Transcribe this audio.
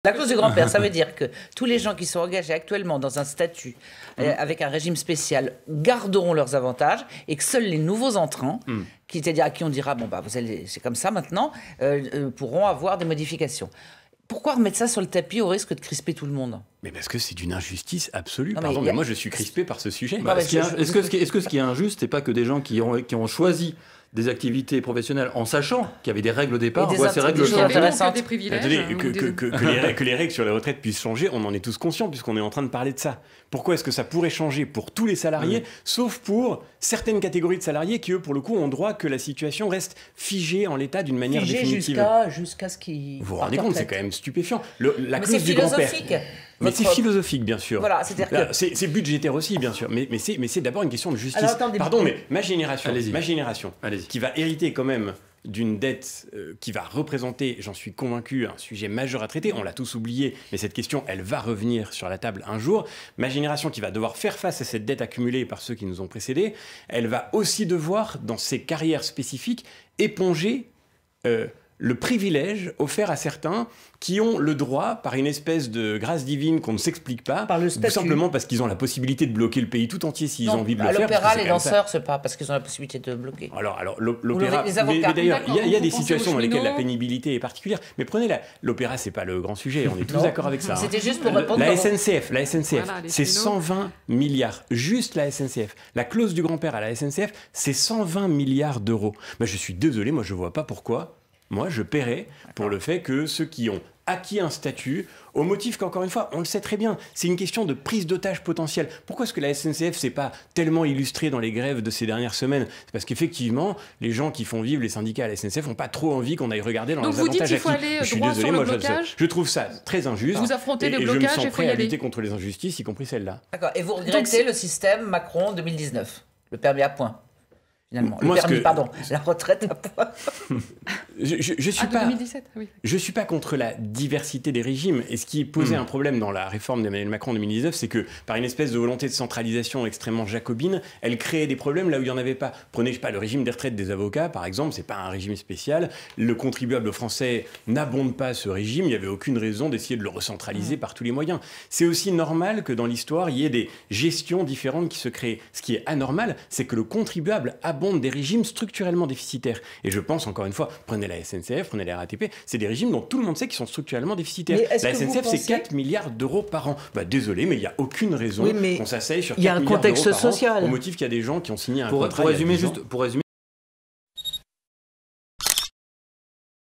La clause du grand-père, ça veut dire que tous les gens qui sont engagés actuellement dans un statut avec un régime spécial garderont leurs avantages et que seuls les nouveaux entrants, c'est-à-dire à qui on dira bon bah c'est comme ça maintenant, pourront avoir des modifications. Pourquoi remettre ça sur le tapis au risque de crisper tout le monde? Mais parce que c'est d'une injustice absolue. Non, Pardon, mais moi je suis crispé par ce sujet. Est-ce que ce qui est injuste, c'est pas que des gens qui ont choisi des activités professionnelles en sachant qu'il y avait des règles au départ, ces règles intéressantes. Des privilèges. Attendez, que les règles sur les retraites puissent changer, on en est tous conscients puisqu'on est en train de parler de ça. Pourquoi est-ce que ça pourrait changer pour tous les salariés, sauf pour certaines catégories de salariés qui, eux, pour le coup, ont droit que la situation reste figée en l'état d'une manière définitive. Jusqu'à ce qu'ils... Vous vous rendez compte, c'est quand même stupéfiant. La Mais clause c'est du grand-père. philosophique. Mais c'est philosophique, bien sûr. Voilà, c'est-à-dire que... C'est budgétaire aussi, bien sûr. Mais c'est d'abord une question de justice. Alors, attendez, pardon, mais ma génération, Allez-y. qui va hériter quand même d'une dette qui va représenter, j'en suis convaincu, un sujet majeur à traiter. On l'a tous oublié, mais cette question, elle va revenir sur la table un jour. Ma génération qui va devoir faire face à cette dette accumulée par ceux qui nous ont précédés, elle va aussi devoir, dans ses carrières spécifiques, éponger le privilège offert à certains qui ont le droit, par une espèce de grâce divine qu'on ne s'explique pas, par le tout statut. simplement parce qu'ils ont la possibilité de bloquer le pays tout entier s'ils ont envie de le à faire. l'opéra, les danseurs, c'est pas parce qu'ils ont la possibilité de bloquer. Alors l'opéra, les avocats. mais d'ailleurs, il y a des Vous pensez situations aux dans lesquelles la cheminots pénibilité est particulière. Mais prenez l'opéra, c'est pas le grand sujet, on est tous d'accord avec ça. C'était juste pour répondre... La SNCF, Voilà, les c'est cheminots. 120 milliards. Juste la SNCF. La clause du grand-père à la SNCF, c'est 120 milliards d'euros. Ben, je suis désolé, moi je vois pas pourquoi. Moi, je paierais pour le fait que ceux qui ont acquis un statut, au motif qu'encore une fois, on le sait très bien, c'est une question de prise d'otage potentielle. Pourquoi est-ce que la SNCF s'est pas tellement illustrée dans les grèves de ces dernières semaines? C'est parce qu'effectivement, les gens qui font vivre les syndicats à la SNCF n'ont pas trop envie qu'on aille regarder dans Donc les vous dites avantages qu'il faut acquis. aller Je suis droit désolé, sur le moi blocage. je trouve ça très injuste. Vous affrontez les et je me blocages sens et faut prêt y à aller. lutter contre les injustices, y compris celle-là. D'accord. Et vous regrettez le système Macron 2019, le permis à points, finalement. Moi, La retraite à points. Je suis Ah, pas... 2017, oui. Je ne suis pas contre la diversité des régimes. Et ce qui posait un problème dans la réforme d'Emmanuel Macron en 2019, c'est que par une espèce de volonté de centralisation extrêmement jacobine, elle créait des problèmes là où il n'y en avait pas. Prenez, je sais pas, le régime des retraites des avocats, par exemple, c'est pas un régime spécial. Le contribuable français n'abonde pas ce régime. Il n'y avait aucune raison d'essayer de le recentraliser par tous les moyens. C'est aussi normal que dans l'histoire, il y ait des gestions différentes qui se créent. Ce qui est anormal, c'est que le contribuable abonde des régimes structurellement déficitaires. Et je pense, encore une fois, prenez la SNCF, prenez la RATP, c'est des régimes dont tout le monde sait qu'ils sont structurellement déficitaires. La SNCF, c'est 4 milliards d'euros par an. Bah, désolé, mais il n'y a aucune raison qu'on s'asseye sur 4 milliards d'euros par an, au motif qu'il y a des gens qui ont signé un contrat. Pour résumer,